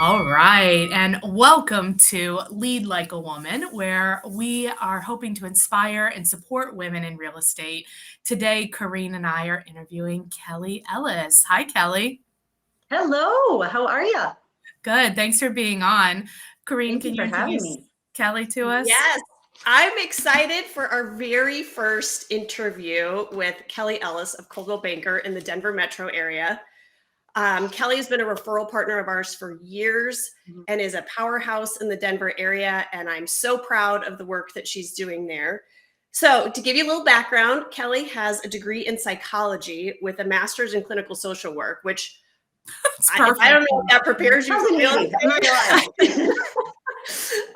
All right, and welcome to Lead Like a Woman, where we are hoping to inspire and support women in real estate. Today, Kareen and I are interviewing Kelly Ellis. Hi, Kelly. Hello, how are you? Good. Thanks for being on. Kareen, Thank you can you for having introduce me. Kelly to us? Yes, I'm excited for our very first interview with Kelly Ellis of Coldwell Banker in the Denver metro area. Kelly has been a referral partner of ours for years and is a powerhouse in the Denver area, and I'm so proud of the work that she's doing there. So to give you a little background, Kelly has a degree in psychology with a master's in clinical social work, which I don't know if that prepares you for real estate. I'm not gonna lie.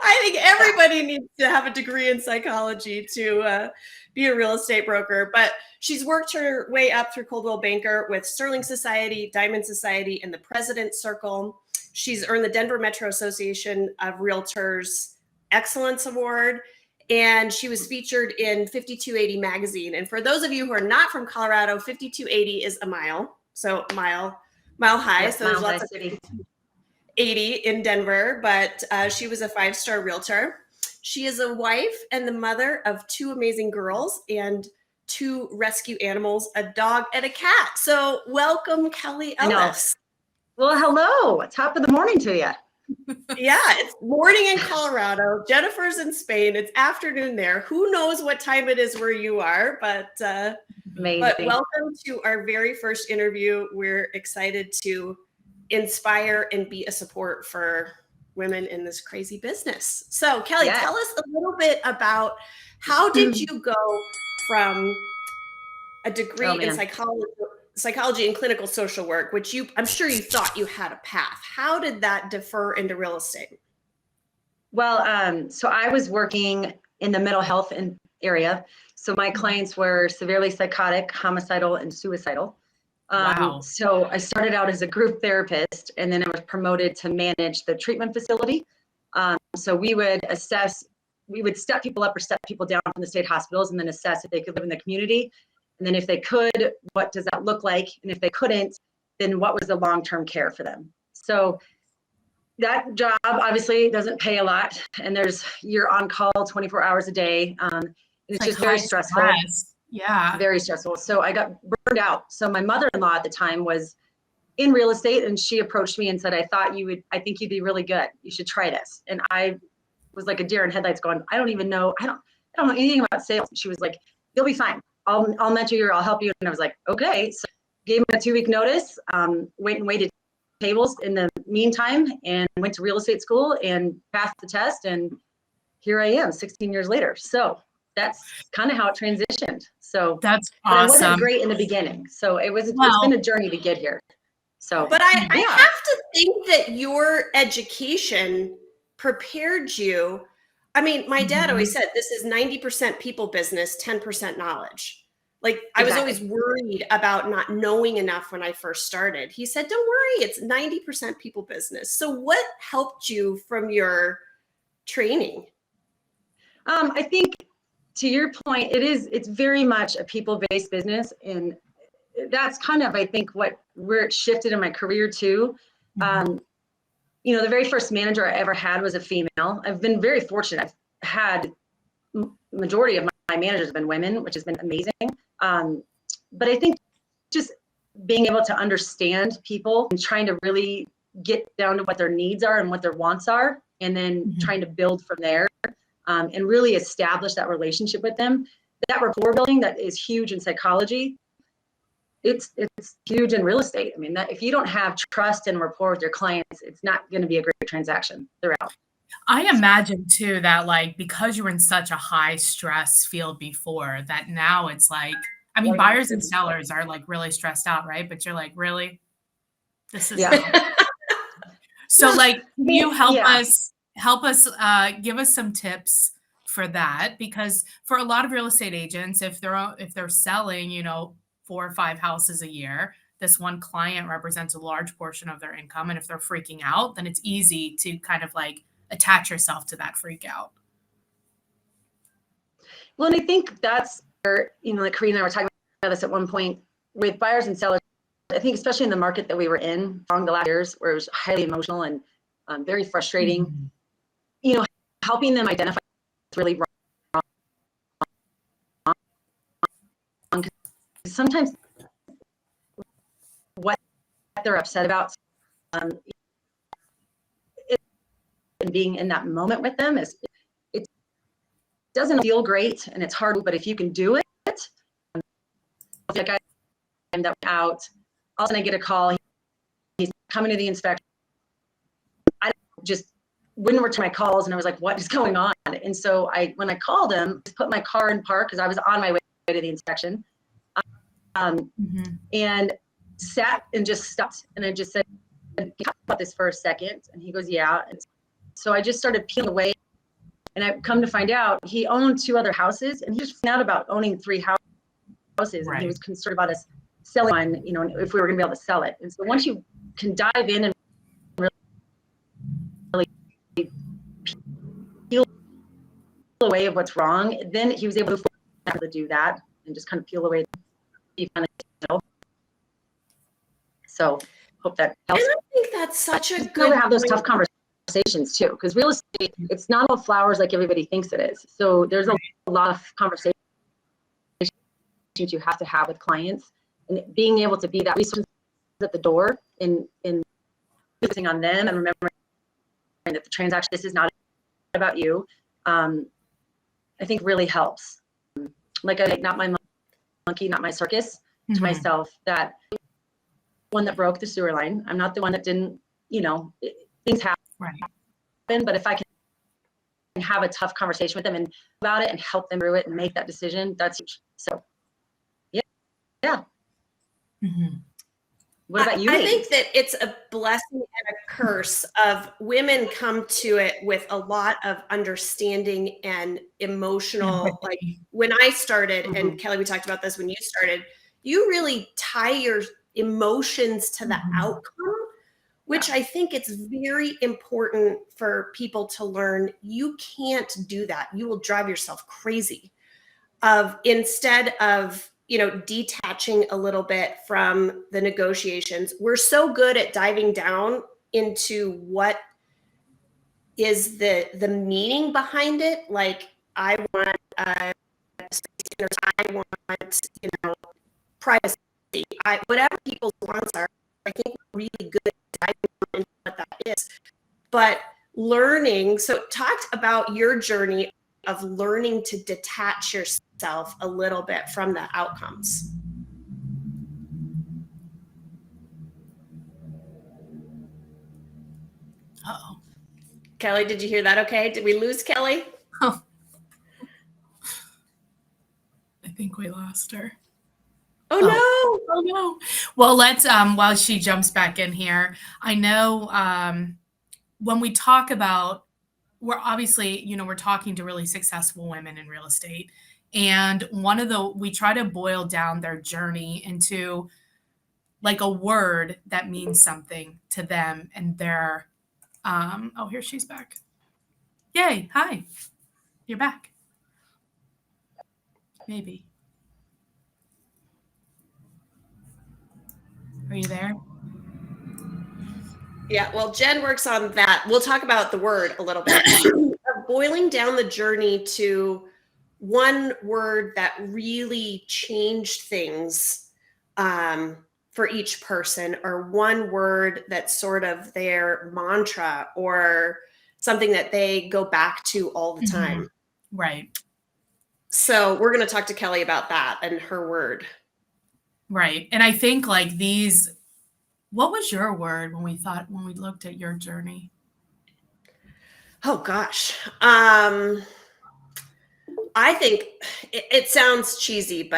I think everybody needs to have a degree in psychology to be a real estate broker, but she's worked her way up through Coldwell Banker with Sterling Society, Diamond Society, and the President's Circle. She's earned the Denver Metro Association of Realtors Excellence Award, and she was featured in 5280 magazine. And for those of you who are not from Colorado, 5280 is a mile, so mile high. Yes, so there's Mile lots High of City. 80 in Denver, but she was a 5-star realtor. She is a wife and the mother of 2 amazing girls and 2 rescue animals, a dog and a cat. So welcome, Kelly Ellis. Well, hello. Top of the morning to you. Yeah, it's morning in Colorado. Jennifer's in Spain. It's afternoon there. Who knows what time it is where you are, but welcome to our very first interview. We're excited to inspire and be a support for women in this crazy business. So Kelly, tell us a little bit about how did you go from a degree in psychology and clinical social work, which I'm sure you thought you had a path. How did that differ into real estate? Well, so I was working in the mental health area. So my clients were severely psychotic, homicidal, and suicidal. Wow. So I started out as a group therapist, and then I was promoted to manage the treatment facility. So we would step people up or step people down from the state hospitals and then assess if they could live in the community. And then if they could, what does that look like? And if they couldn't, then what was the long-term care for them? So that job obviously doesn't pay a lot, and you're on call 24 hours a day. And it's just very stressful. Yeah. Very stressful. So I got burned out. So my mother-in-law at the time was in real estate, and she approached me and said, I think you'd be really good. You should try this. And I was like a deer in headlights going, I don't know anything about sales. She was like, you'll be fine. I'll mentor you, or I'll help you. And I was like, okay. So gave me a 2-week notice, waited tables in the meantime, and went to real estate school and passed the test. And here I am 16 years later. So that's kind of how it transitioned. So that's awesome. But it wasn't great in the beginning. So it's been a journey to get here. So, but I have to think that your education prepared you. I mean, my dad always said, this is 90% people business, 10% knowledge. Like I was always worried about not knowing enough when I first started. He said, don't worry, it's 90% people business. So what helped you from your training? I think, to your point, it's very much a people-based business, and that's kind of, I think, where it shifted in my career too. The very first manager I ever had was a female. I've been very fortunate. I've had majority of my managers have been women, which has been amazing. But I think just being able to understand people and trying to really get down to what their needs are and what their wants are, and then trying to build from there. And really establish that relationship with them. That rapport building that is huge in psychology, it's huge in real estate. I mean, that if you don't have trust and rapport with your clients, it's not going to be a great transaction throughout. I imagine too that because you were in such a high stress field before, that now it's like, I mean, buyers and sellers are really stressed out, right? But you're like, really? This is so can you help us give us some tips for that, because for a lot of real estate agents, if they're selling 4 or 5 houses a year, this one client represents a large portion of their income, and if they're freaking out, then it's easy to kind of attach yourself to that freak out. Well, and I think that's where Kareen and I were talking about this at one point with buyers and sellers. I think especially in the market that we were in along the last years, where it was highly emotional and very frustrating. You know, helping them identify what's really wrong. Sometimes what they're upset about, and being in that moment with them is, it doesn't feel great and it's hard, but if you can do it, like I'm that out, all of a sudden I get a call, he's coming to the inspection. I just wouldn't return my calls, and I was like, what is going on? And so when I called him, I put my car in park because I was on my way to the inspection, and sat and just stopped, and I just said, can you talk about this for a second? And he goes, yeah. And so I just started peeling away, and I've come to find out he owned 2 other houses, and he just found out about owning 3 houses, and he was concerned about us selling one, you know, if we were going to be able to sell it. And so once you can dive in and really peel away of what's wrong, then he was able to do that and just kind of peel away. So hope that helps. And I think that's such a good to have those tough conversations too, because real estate, it's not all flowers like everybody thinks it is. So there's a lot of conversations you have to have with clients, and being able to be that resource at the door in focusing on them and remembering that the transaction, this is not about you, I think really helps. Like, not my monkey, not my circus, to myself, that one that broke the sewer line. I'm not the one that didn't, you know, things happen. But if I can have a tough conversation with them and about it and help them through it and make that decision, that's huge. So yeah. What about you? I think that it's a blessing and a curse of women come to it with a lot of understanding and emotional. Like when I started, and Kelly, we talked about this when you started, you really tie your emotions to the outcome, which I think it's very important for people to learn. You can't do that. You will drive yourself crazy. Instead of, you know, detaching a little bit from the negotiations, we're so good at diving down into what is the meaning behind it. Like, I want space, I want, you know, privacy. Whatever people's wants are, I think we're really good at diving into what that is. But learning, so talked about your journey of learning to detach yourself a little bit from the outcomes. Uh-oh. Kelly, did you hear that okay? Did we lose Kelly? Oh. I think we lost her. Oh no. Oh no. Well, let's while she jumps back in here, I know when we talk about, we're obviously, you know, we're talking to really successful women in real estate. And we try to boil down their journey into like a word that means something to them and their, oh, here she's back. Yay. Hi. You're back. Maybe. Are you there? Yeah, well, Jen works on that. We'll talk about the word a little bit. Boiling down the journey to one word that really changed things for each person, or one word that's sort of their mantra or something that they go back to all the time. Right. So we're going to talk to Kelly about that and her word. Right. And I think like these, what was your word when we looked at your journey? Oh gosh. I think it sounds cheesy,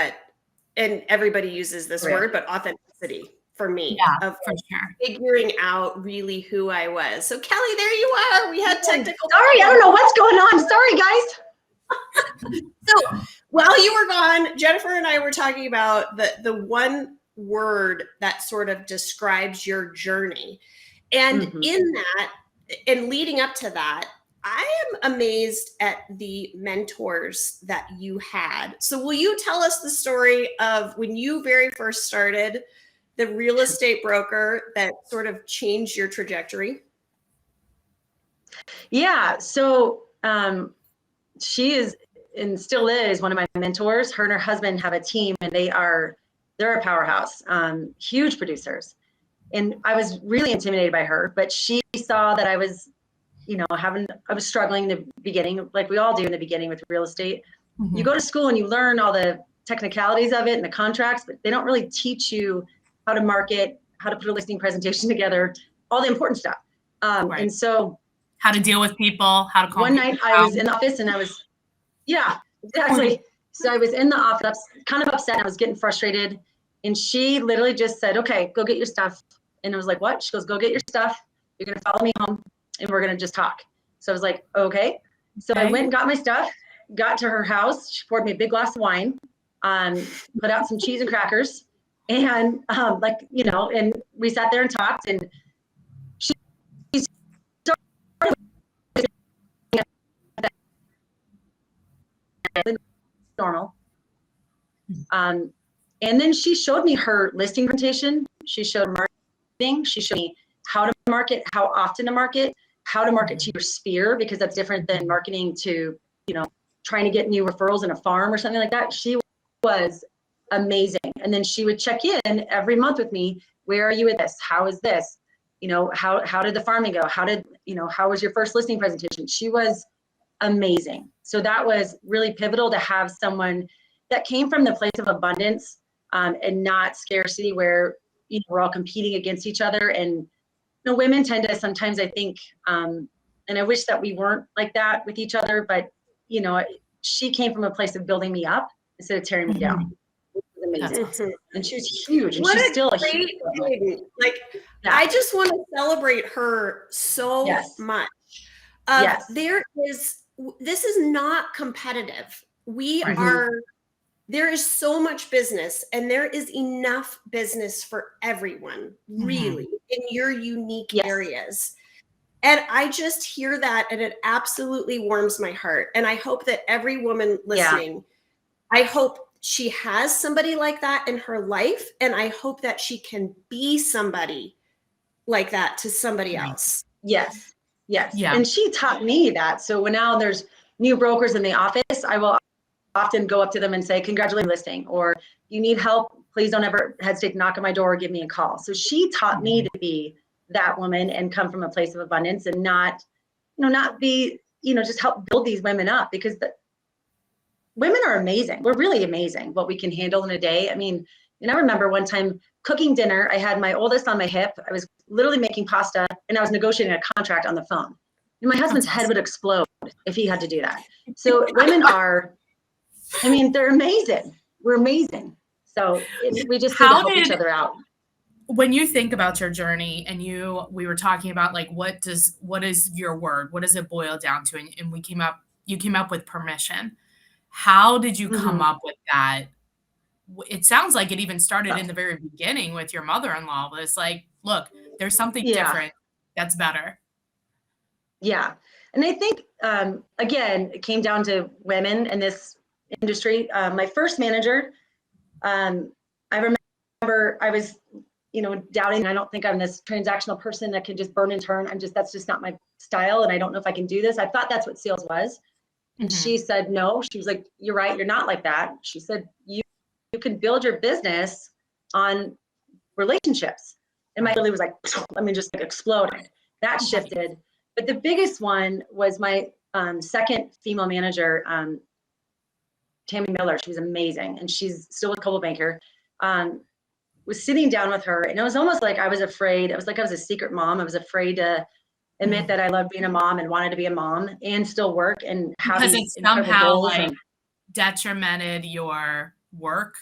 and everybody uses this word, but authenticity for me, for sure. Figuring out really who I was. So Kelly, there you are. We had technical. Sorry, I don't know what's going on. Sorry, guys. So while you were gone, Jennifer and I were talking about the one word that sort of describes your journey. And in that, and leading up to that, I am amazed at the mentors that you had. So will you tell us the story of when you very first started the real estate broker that sort of changed your trajectory? Yeah. So she is and still is one of my mentors. Her and her husband have a team, and they're a powerhouse, huge producers. And I was really intimidated by her, but she saw that I was, I was struggling in the beginning, like we all do in the beginning with real estate. Mm-hmm. You go to school and you learn all the technicalities of it and the contracts, but they don't really teach you how to market, how to put a listing presentation together, all the important stuff. Right. And so how to deal with people, how to call one night I was in the office and yeah, exactly. So I was in the office, kind of upset. I was getting frustrated. And she literally just said, okay, go get your stuff. And I was like, what? She goes, go get your stuff. You're going to follow me home and we're going to just talk. So I was like, okay. So I went and got my stuff, got to her house. She poured me a big glass of wine, put out some cheese and crackers. And and we sat there and talked, and she started normal. And then she showed me her listing presentation. She showed marketing. She showed me how to market, how often to market, how to market to your sphere, because that's different than marketing to, trying to get new referrals in a farm or something like that. She was amazing. And then she would check in every month with me. Where are you with this? How is this? How did the farming go? How was your first listing presentation? She was amazing. So that was really pivotal to have someone that came from the place of abundance, and not scarcity, where we're all competing against each other. And women tend to sometimes, I think, and I wish that we weren't like that with each other, but she came from a place of building me up instead of tearing me down. It was amazing. Awesome. And she was huge, and she's still a huge lady. Like, yeah. I just want to celebrate her so much. This is not competitive. We are. There is so much business, and there is enough business for everyone, really, in your unique areas. And I just hear that, and it absolutely warms my heart. And I hope that every woman listening, I hope she has somebody like that in her life, and I hope that she can be somebody like that to somebody else. Yes. Yeah. And she taught me that. So when now there's new brokers in the office, I will often go up to them and say, congratulations, listing, or you need help, please don't ever hesitate to knock on my door or give me a call. So she taught me to be that woman and come from a place of abundance, and not be, just help build these women up, because women are amazing. We're really amazing what we can handle in a day. I mean, I remember one time cooking dinner. I had my oldest on my hip. I was literally making pasta, and I was negotiating a contract on the phone. And my husband's head would explode if he had to do that. So women are, they're amazing. We're amazing. So we just need to help each other out. When you think about your journey, and we were talking about, like, what is your word? What does it boil down to? And you came up with permission. How did you come up with that? It sounds like it even started in the very beginning with your mother-in-law. But it's like, look, there's something different that's better. Yeah. And I think, again, it came down to women in this industry. My first manager, I remember I was, doubting. I don't think I'm this transactional person that can just burn and turn. That's just not my style. And I don't know if I can do this. I thought that's what sales was. And she said, no. She was like, you're right. You're not like that. She said, you can build your business on relationships. And my really was like, just like exploded. That shifted. But the biggest one was my second female manager, Tammy Miller. She was amazing. And she's still with Coldwell Banker. Was sitting down with her, and it was almost like I was afraid. It was like I was a secret mom. I was afraid to admit that I loved being a mom and wanted to be a mom and still work and have because it somehow detrimented your work.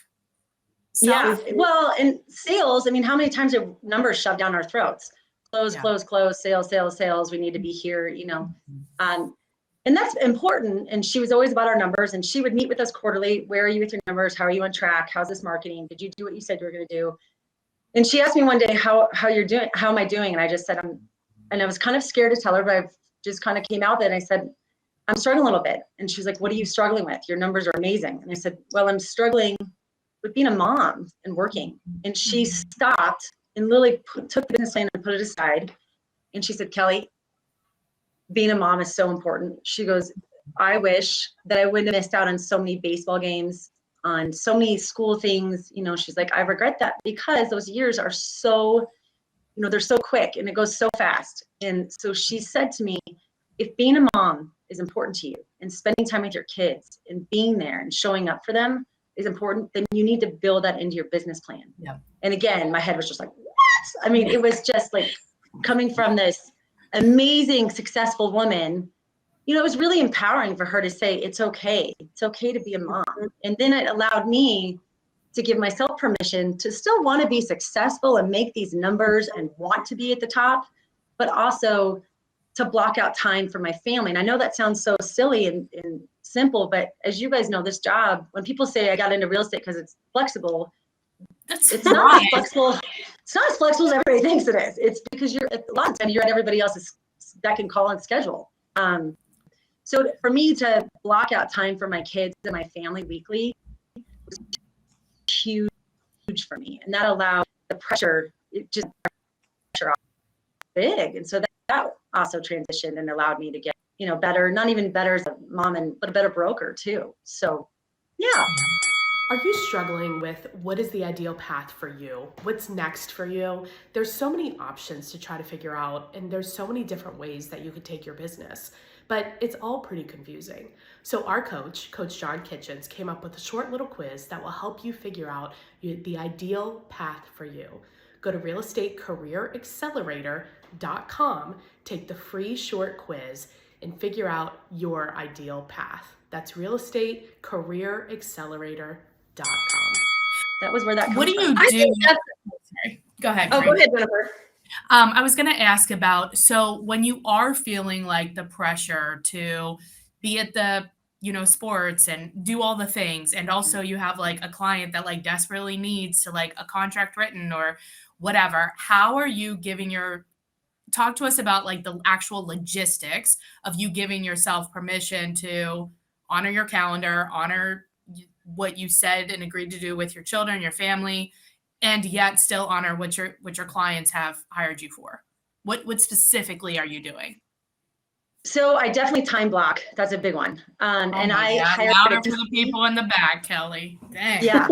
Yeah. Well, in sales, how many times are numbers shoved down our throats? Close, sales. We need to be here, and that's important. And she was always about our numbers, and she would meet with us quarterly. Where are you with your numbers? How are you on track? How's this marketing? Did you do what you said you were going to do? And she asked me one day, how you're doing? How am I doing? And I just said, and I was kind of scared to tell her, but I just kind of came out with it. And I said, I'm struggling a little bit. And she's like, what are you struggling with? Your numbers are amazing. And I said, well, I'm struggling with being a mom and working. And she stopped and literally took the business plan and put it aside. And she said, Kelly, being a mom is so important. She goes, I wish that I wouldn't have missed out on so many baseball games, on so many school things. You know, she's like, I regret that because those years are so, you know, they're so quick and it goes so fast. And so she said to me, if being a mom is important to you and spending time with your kids and being there and showing up for them is important, then you need to build that into your business plan. Yeah. And again, my head was just like, what? I mean, it was just like coming from this amazing, successful woman, you know, it was really empowering for her to say, it's okay. It's okay to be a mom. And then it allowed me to give myself permission to still want to be successful and make these numbers and want to be at the top, but also to block out time for my family. And I know that sounds so silly and simple, but as you guys know, this job, when people say I got into real estate because it's flexible, it's not as flexible. It's not as flexible as everybody thinks it is. It's because you're a lot of time you're at everybody else's beck and call and schedule. So for me to block out time for my kids and my family weekly was huge for me, and that allowed the pressure. It just pressure off big, and so that also transitioned and allowed me to get, you know, better. Not even better as a mom, but a better broker too. So yeah. Are you struggling with what is the ideal path for you? What's next for you? There's so many options to try to figure out, and there's so many different ways that you could take your business, but it's all pretty confusing. So our coach, Coach John Kitchens, came up with a short little quiz that will help you figure out the ideal path for you. Go to realestatecareeraccelerator.com, take the free short quiz, and figure out your ideal path. That's realestatecareeraccelerator.com. That was where that comes What do you from. do? Sorry. Go ahead. Oh, go ahead, Jennifer. I was going to ask about, so when you are feeling like the pressure to be at the, you know, sports and do all the things, and also you have like a client that like desperately needs to like a contract written or whatever, how are you giving talk to us about like the actual logistics of you giving yourself permission to honor your calendar, honor what you said and agreed to do with your children, your family, and yet still honor what your clients have hired you for. What specifically are you doing? So I definitely time block. That's a big one. And I hired louder for the people in the back, Kelly. Dang. Yeah.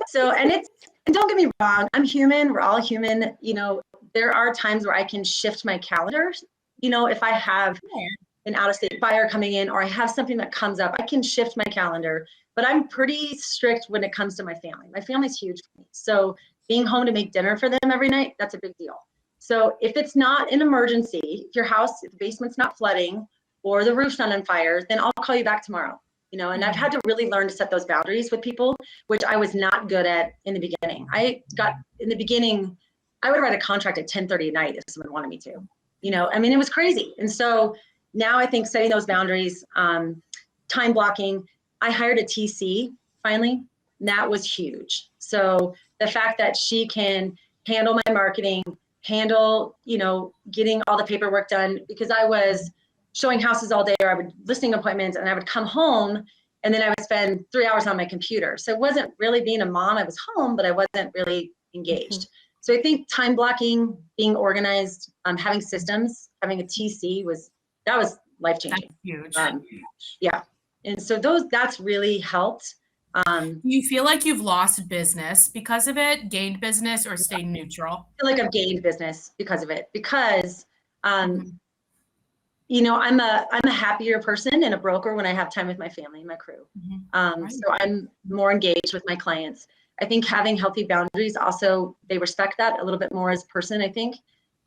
So, and don't get me wrong, I'm human. We're all human. You know, there are times where I can shift my calendar. You know, if I have an out-of-state buyer coming in, or I have something that comes up, I can shift my calendar. But I'm pretty strict when it comes to my family. My family's huge for me. So being home to make dinner for them every night, that's a big deal. So if it's not an emergency, if your house, if the basement's not flooding or the roof's not on fire, then I'll call you back tomorrow. You know, and I've had to really learn to set those boundaries with people, which I was not good at in the beginning. I would write a contract at 10:30 at night if someone wanted me to. You know, I mean, it was crazy. And so now I think setting those boundaries, time blocking. I hired a TC finally, and that was huge. So the fact that she can handle my marketing, handle, you know, getting all the paperwork done, because I was showing houses all day, or I would listing appointments, and I would come home and then I would spend 3 hours on my computer. So it wasn't really being a mom. I was home, but I wasn't really engaged. Mm-hmm. So I think time blocking, being organized, having systems, having a TC that was life-changing. That's huge. Yeah. And so that's really helped. Do you feel like you've lost business because of it, gained business, or stayed neutral? I feel like I've gained business because of it, because, you know, I'm a happier person and a broker when I have time with my family and my crew. Right. So I'm more engaged with my clients. I think having healthy boundaries also, they respect that a little bit more as a person, I think.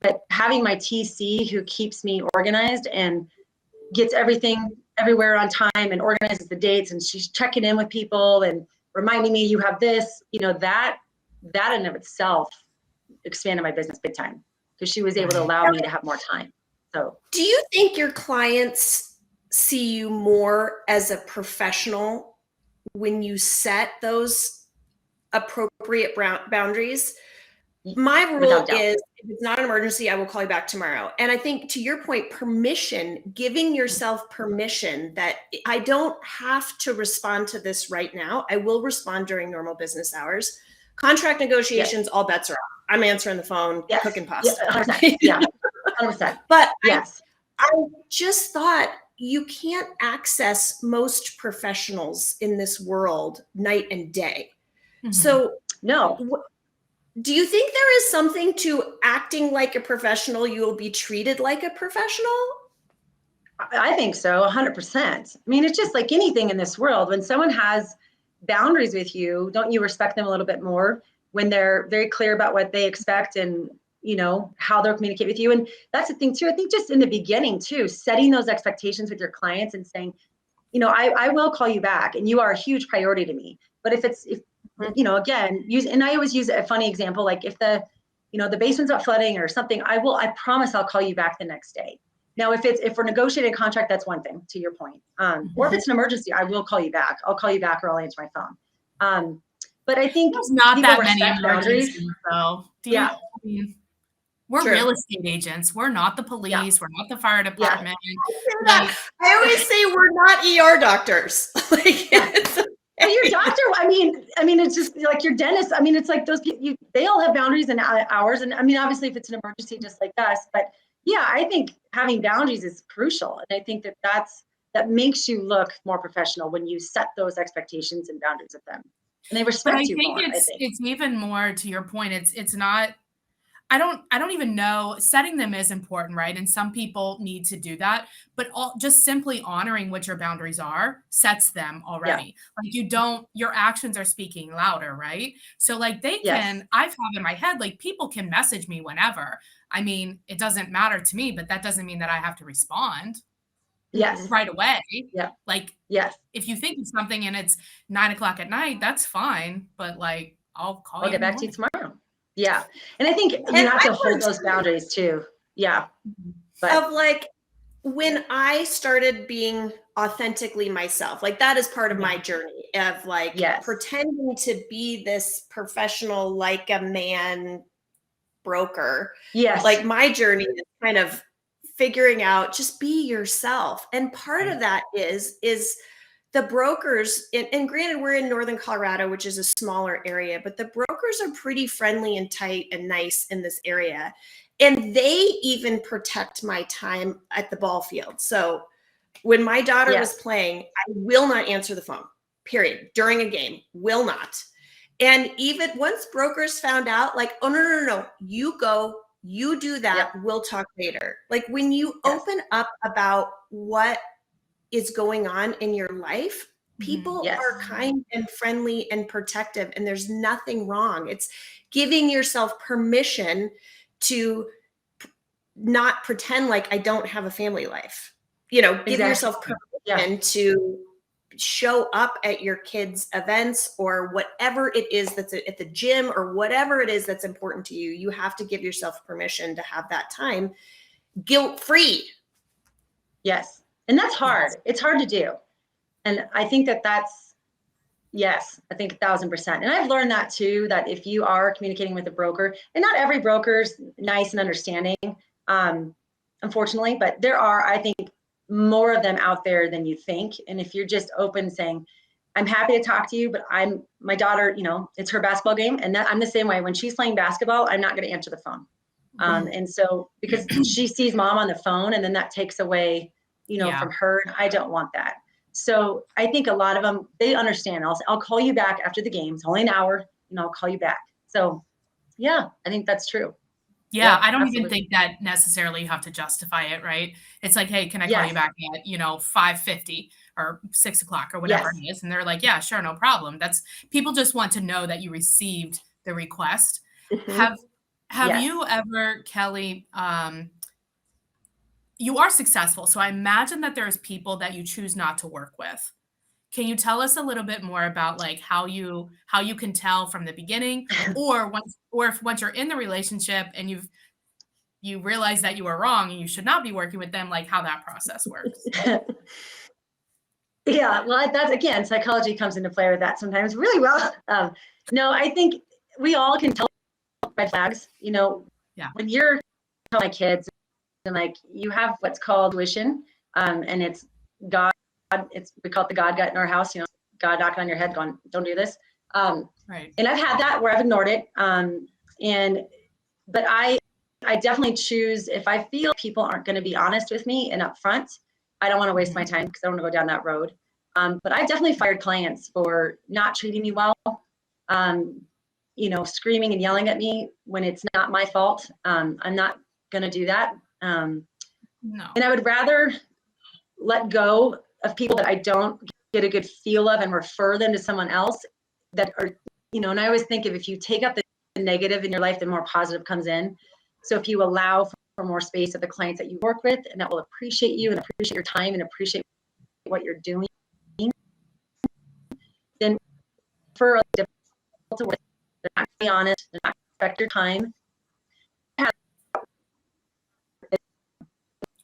But having my TC who keeps me organized and gets everything everywhere on time and organizes the dates, and she's checking in with people and reminding me you have this, you know, that in and of itself expanded my business big time, because she was able to allow me to have more time. So do you think your clients see you more as a professional when you set those appropriate boundaries? My rule is, if it's not an emergency, I will call you back tomorrow. And I think, to your point, permission, giving yourself permission that I don't have to respond to this right now. I will respond during normal business hours. Contract negotiations, all bets are off. I'm answering the phone, cooking pasta. Yeah, 100%. Yeah, 100%. But yes, I just thought you can't access most professionals in this world night and day. Mhm. So No. do you think there is something to acting like a professional? You'll be treated like a professional? I think so, 100%. I mean, it's just like anything in this world. When someone has boundaries with you, don't you respect them a little bit more when they're very clear about what they expect and, you know, how they'll communicate with you? And that's the thing too. I think just in the beginning too, setting those expectations with your clients and saying, you know, I will call you back and you are a huge priority to me. But if you know, again, and I always use a funny example, like if the basement's not flooding or something, I promise I'll call you back the next day. Now, if we're negotiating a contract, that's one thing, to your point. Or if it's an emergency, I will call you back. I'll call you back or I'll answer my phone. But I think There's not people that many respect boundaries. emergencies, though. Yeah. We're True. real estate agents. We're not the police. We're not the fire department. I always say we're not ER doctors. But your doctor, I mean, it's just like your dentist. I mean, it's like those people, they all have boundaries and hours. And I mean, obviously, if it's an emergency, just like us. But yeah, I think having boundaries is crucial. And I think that makes you look more professional when you set those expectations and boundaries with them. And they respect you more, I think. It's even more to your point. It's not, I don't even know, setting them is important, right? And some people need to do that, but just simply honoring what your boundaries are sets them already. Yeah. Like your actions are speaking louder, right? So like I've had in my head, like people can message me whenever. I mean, it doesn't matter to me, but that doesn't mean that I have to respond. Yes. Right away. Yeah. Like, yes. If you think of something and it's 9:00 at night, that's fine. But like, I'll get back to you tomorrow. Yeah. And I think you have to hold those boundaries too. Yeah. But of like, when I started being authentically myself, like that is part of my journey of like pretending to be this professional, like a man broker. Yes. Like my journey is kind of figuring out, just be yourself. And part of that is the brokers, and granted, we're in Northern Colorado, which is a smaller area, but the brokers are pretty friendly and tight and nice in this area. And they even protect my time at the ball field. So when my daughter was playing, I will not answer the phone, period, during a game, will not. And even once brokers found out, like, oh, no, you go, you do that, we'll talk later. Like when you open up about what is going on in your life, people are kind and friendly and protective, and there's nothing wrong. It's giving yourself permission to not pretend like I don't have a family life. You know, give yourself permission to show up at your kids' events or whatever it is that's at the gym or whatever it is that's important to you. You have to give yourself permission to have that time guilt-free. Yes. And that's hard. Yes. It's hard to do. And I think that's, yes, I think 1,000%. And I've learned that too, that if you are communicating with a broker, and not every broker's nice and understanding, unfortunately, but there are, I think, more of them out there than you think. And if you're just open saying, I'm happy to talk to you, but my daughter, you know, it's her basketball game. And I'm the same way. When she's playing basketball, I'm not going to answer the phone. And so because she sees mom on the phone and then that takes away, you know, from her, and I don't want that. So I think a lot of them, they understand. I'll call you back after the game. It's only an hour, and I'll call you back. So yeah, I think that's true. Yeah, I don't even think that necessarily you have to justify it, right? It's like, hey, can I call you back at, 5:50 or 6 o'clock or whatever it is? And they're like, yeah, sure, no problem. People just want to know that you received the request. Mm-hmm. Have you ever, Kelly, you are successful, so I imagine that there's people that you choose not to work with. Can you tell us a little bit more about like how you can tell from the beginning, or if once you're in the relationship and you realize that you were wrong and you should not be working with them, like how that process works? Yeah, well, that's, again, psychology comes into play with that sometimes really well. No, I think we all can tell red flags. You know, when you're telling my kids, and like you have what's called intuition, and it's God. We call it the God gut in our house. You know, God knocking on your head, going, "Don't do this." Right. And I've had that where I've ignored it. But I I definitely choose, if I feel people aren't going to be honest with me and upfront, I don't want to waste my time because I don't want to go down that road. But I definitely fired clients for not treating me well, screaming and yelling at me when it's not my fault. I'm not going to do that. No. And I would rather let go of people that I don't get a good feel of and refer them to someone else that are, and I always think if you take up the negative in your life, the more positive comes in. So if you allow for more space of the clients that you work with and that will appreciate you and appreciate your time and appreciate what you're doing, then for a difficult to work, they're not going to be honest, they're not going to respect your time.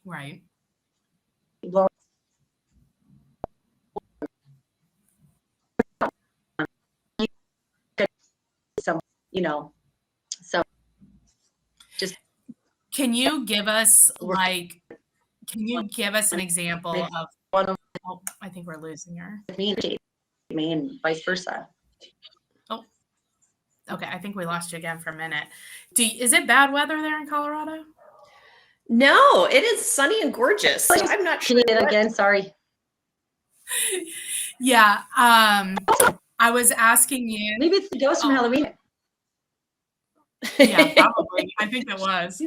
Right. So just can you give us an example of I think we're losing her. Me and vice versa. Oh, okay. I think we lost you again for a minute. Is it bad weather there in Colorado? No, it is sunny and gorgeous. So I'm not sure. Can you do that again? Sorry. Yeah. I was asking you. Maybe it's the ghost from Halloween. Yeah, probably. I think it was.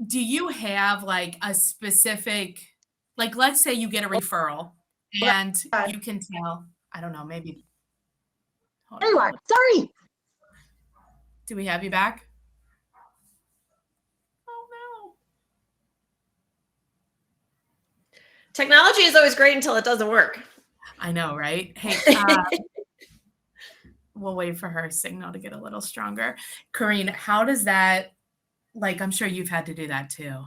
Do you have like a specific, like, let's say you get a referral and you can tell, I don't know, maybe. There you are. Sorry. Do we have you back? Oh, no. Technology is always great until it doesn't work. I know, right? Hey, we'll wait for her signal to get a little stronger. Kareen, how does that, like, I'm sure you've had to do that too,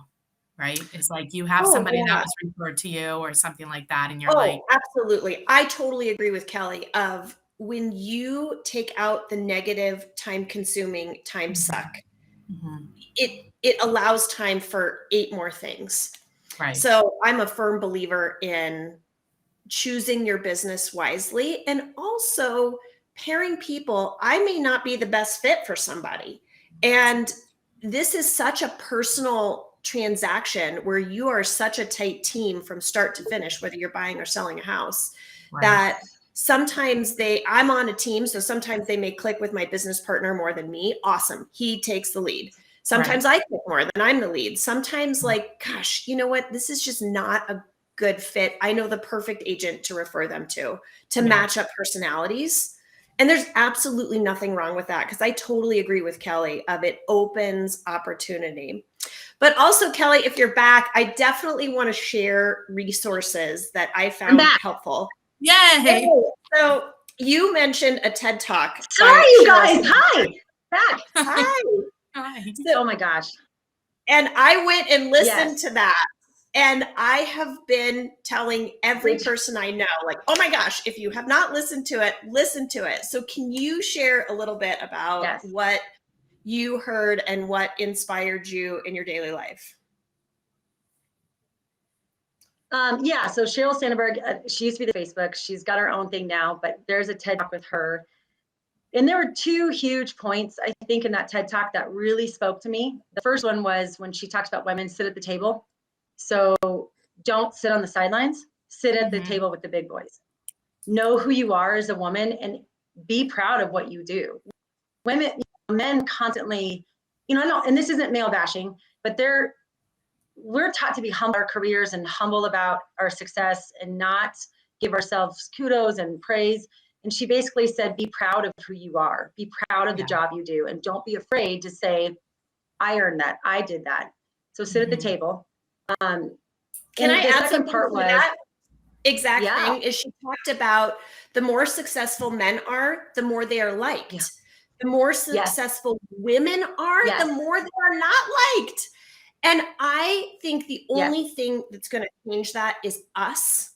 right? It's like you have somebody that was referred to you or something like that, and you're like, absolutely. I totally agree with Kelly of when you take out the negative, time-consuming time suck, it allows time for 8 more things. Right. So I'm a firm believer in choosing your business wisely and also pairing people. I may not be the best fit for somebody. And this is such a personal transaction where you are such a tight team from start to finish, whether you're buying or selling a house, that sometimes I'm on a team. So sometimes they may click with my business partner more than me. Awesome. He takes the lead. Sometimes I click more than I'm the lead. Sometimes like, gosh, you know what? This is just not a good fit. I know the perfect agent to refer them to match up personalities. And there's absolutely nothing wrong with that because I totally agree with Kelly of it opens opportunity. But also, Kelly, if you're back, I definitely want to share resources that I found helpful. Yay! So you mentioned a TED Talk. Sorry, you guys. Hi. Back. Hi. Hi. Oh my gosh. And I went and listened to that. And I have been telling every person I know, like, oh my gosh, if you have not listened to it, listen to it. So can you share a little bit about what you heard and what inspired you in your daily life? So Sheryl Sandberg, she used to be the Facebook. She's got her own thing now, but there's a TED Talk with her. And there were 2 huge points, I think, in that TED Talk that really spoke to me. The first one was when she talked about women sit at the table. So don't sit on the sidelines, sit at the table with the big boys. Know who you are as a woman and be proud of what you do. Men constantly, and this isn't male bashing, but we're taught to be humble our careers and humble about our success and not give ourselves kudos and praise. And she basically said, be proud of who you are, be proud of the job you do. And don't be afraid to say, I earned that, I did that. So sit at the table. Can I add something to that exact thing? Is she talked about the more successful men are, the more they are liked. The more successful women are, the more they are not liked. And I think the only thing that's going to change that is us.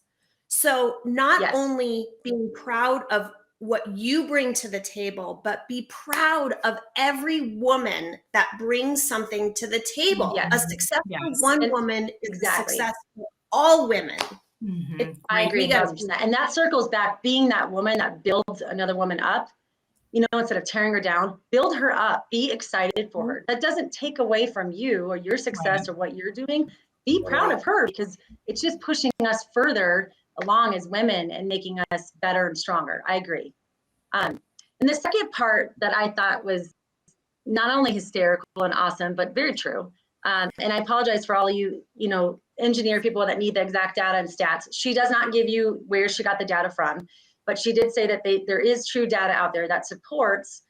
So not only being proud of what you bring to the table, but be proud of every woman that brings something to the table. A successful one woman is successful all women. I agree 100%. And that circles back, being that woman that builds another woman up. instead of tearing her down, build her up, be excited for her. That doesn't take away from you or your success or what you're doing. Be proud of her, because it's just pushing us further along as women and making us better and stronger. I agree. And the second part that I thought was not only hysterical and awesome, but very true. And I apologize for all you, engineer people that need the exact data and stats. She does not give you where she got the data from, but she did say that there is true data out there that supports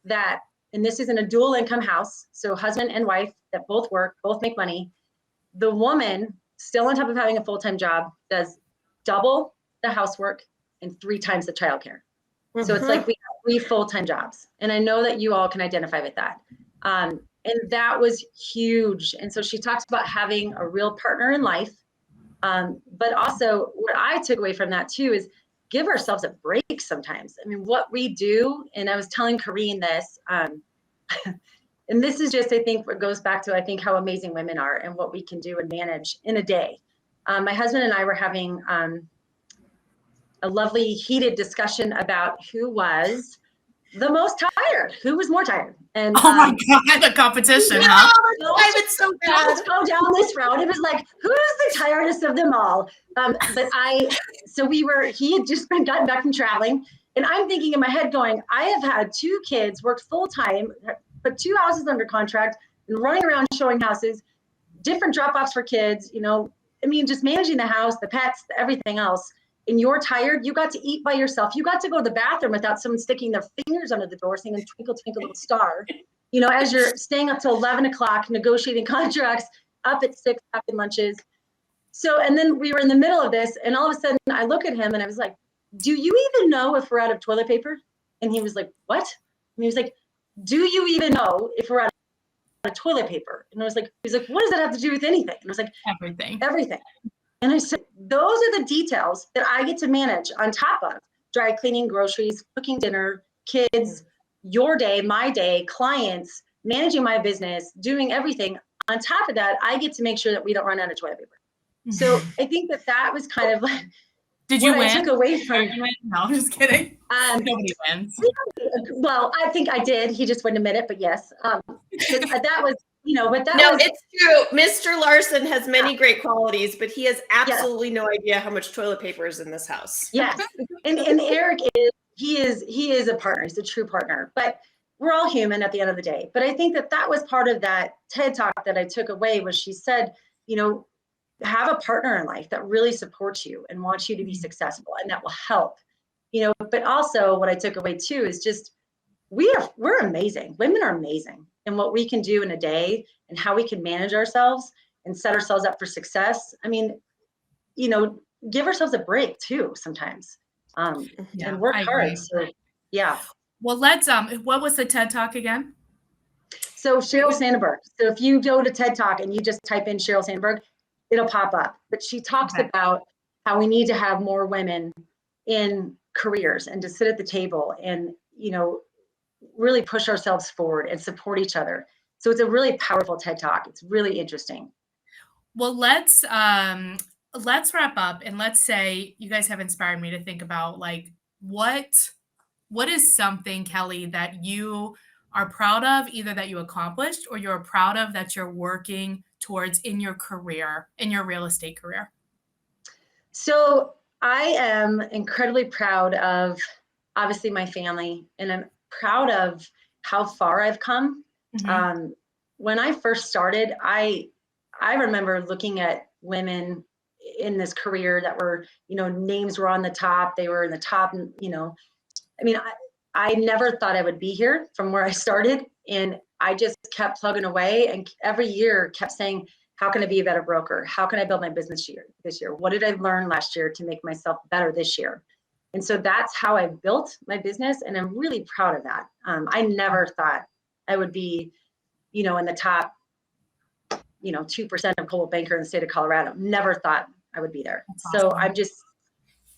that. And this is in a dual income house. So husband and wife that both work, both make money. The woman, still on top of having a full-time job, does double the housework and 3 times the childcare. So it's like we have 3 full-time jobs. And I know that you all can identify with that. And that was huge. And so she talks about having a real partner in life. But also what I took away from that too is give ourselves a break sometimes. I mean, what we do, and I was telling Kareen this, and this is just, I think, what goes back to, I think, how amazing women are and what we can do and manage in a day. My husband and I were having a lovely heated discussion about who was the most tired, who was more tired. And oh my God, the competition, huh? It's so bad. Let's go down this road. It was like, who's the tiredest of them all? He had just gotten back from traveling, and I'm thinking in my head going, I have had 2 kids, worked full time, put 2 houses under contract, and running around showing houses, different drop-offs for kids, just managing the house, the pets, everything else. And you're tired, you got to eat by yourself. You got to go to the bathroom without someone sticking their fingers under the door saying, twinkle, twinkle, little star. As you're staying up till 11 o'clock, negotiating contracts, up at 6, packing lunches. So, and then we were in the middle of this, and all of a sudden I look at him and I was like, do you even know if we're out of toilet paper? And he was like, what? And he was like, do you even know if we're out of toilet paper? And I was like, he's like, what does that have to do with anything? And I was like, everything. And I said, those are the details that I get to manage on top of dry cleaning, groceries, cooking dinner, kids, your day, my day, clients, managing my business, doing everything. On top of that, I get to make sure that we don't run out of toilet paper. So I think that was kind of like, did you win? I took away from. No, I'm just kidding. Nobody wins. Well, I think I did. He just wouldn't admit it, but yes. That was, it's true. Mr. Larson has many great qualities, but he has absolutely no idea how much toilet paper is in this house. Yes. And Eric is a partner. He's a true partner, but we're all human at the end of the day. But I think that was part of that TED Talk that I took away, was she said, have a partner in life that really supports you and wants you to be successful, and that will help, but also what I took away too is just, we're amazing. Women are amazing. And what we can do in a day and how we can manage ourselves and set ourselves up for success. I mean, give ourselves a break too sometimes, and work hard. So, yeah. Well, let's, what was the TED Talk again? So Sheryl Sandberg. So if you go to TED Talk and you just type in Sheryl Sandberg, it'll pop up. But she talks about how we need to have more women in careers and to sit at the table and, really push ourselves forward and support each other. So it's a really powerful TED Talk. It's really interesting. Well, let's wrap up, and let's say you guys have inspired me to think about, like, what is something, Kelly, that you are proud of, either that you accomplished or you're proud of that you're working towards in your career, in your real estate career? So I am incredibly proud of, obviously, my family, and I'm proud of how far I've come. When I first started, I remember looking at women in this career that were, names were on the top, they were in the top, I never thought I would be here from where I started. And I just kept plugging away, and every year kept saying, how can I be a better broker? How can I build my business this year? What did I learn last year to make myself better this year? And so that's how I built my business. And I'm really proud of that. I never thought I would be, in the top, 2% of Coldwell Banker in the state of Colorado. Never thought I would be there. That's awesome. So I'm just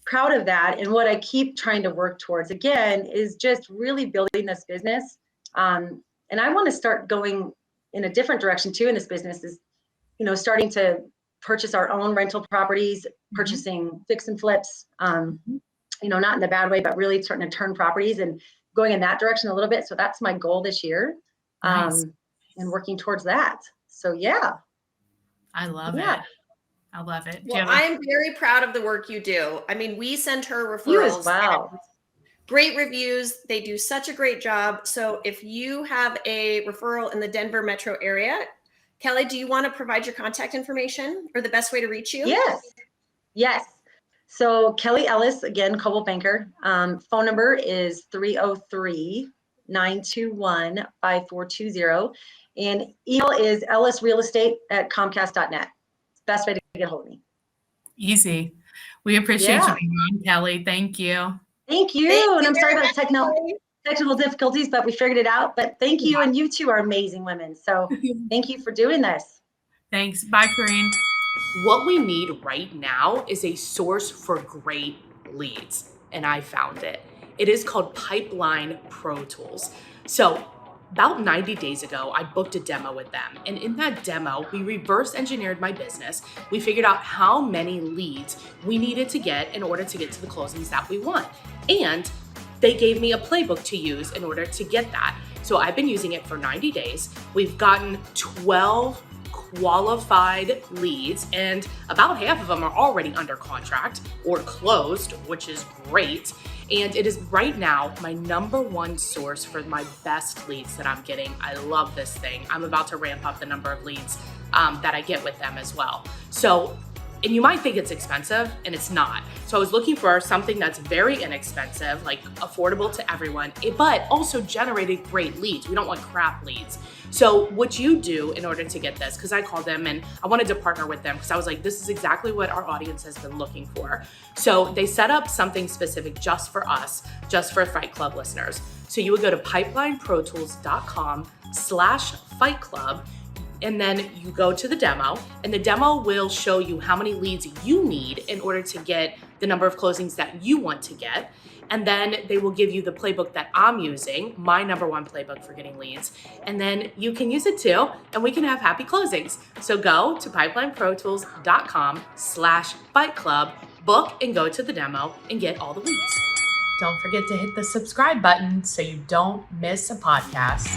proud of that. And what I keep trying to work towards, again, is just really building this business. And I want to start going in a different direction too in this business, is, starting to purchase our own rental properties, purchasing fix and flips, not in the bad way, but really starting to turn properties and going in that direction a little bit. So that's my goal this year. Nice. And working towards that. So yeah. I love Yeah. it. I love it. Well, I'm very proud of the work you do. I mean, we send her referrals. You as well. Great reviews. They do such a great job. So if you have a referral in the Denver metro area, Kelly, do you want to provide your contact information or the best way to reach you? Yes. So Kelly Ellis, again, Coldwell Banker. Phone number is 303-921-5420. And email is ellisrealestate@comcast.net. Best way to get a hold of me. Easy. We appreciate you being on, Kelly. Thank you. Thank you. And I'm sorry about the technical difficulties, but we figured it out. But thank you. And you two are amazing women. So thank you for doing this. Thanks. Bye, Kareen. What we need right now is a source for great leads, and I found it. It is called Pipeline Pro Tools. So about 90 days ago, I booked a demo with them. And in that demo, we reverse engineered my business. We figured out how many leads we needed to get in order to get to the closings that we want. And they gave me a playbook to use in order to get that. So I've been using it for 90 days. We've gotten 12 qualified leads, and about half of them are already under contract or closed, which is great. And it is right now my number one source for my best leads that I'm getting. I love this thing. I'm about to ramp up the number of leads that I get with them as well. So, and you might think it's expensive, and it's not. So I was looking for something that's very inexpensive, like affordable to everyone, but also generated great leads. We don't want crap leads. So what you do in order to get this, because I called them and I wanted to partner with them because I was like, this is exactly what our audience has been looking for. So they set up something specific just for us, just for Fight Club listeners. So you would go to pipelineprotools.com/Fight Club. And then you go to the demo, and the demo will show you how many leads you need in order to get the number of closings that you want to get. And then they will give you the playbook that I'm using, my number one playbook for getting leads. And then you can use it too, and we can have happy closings. So go to pipelineprotools.com/Fight Club, book and go to the demo and get all the leads. Don't forget to hit the subscribe button so you don't miss a podcast.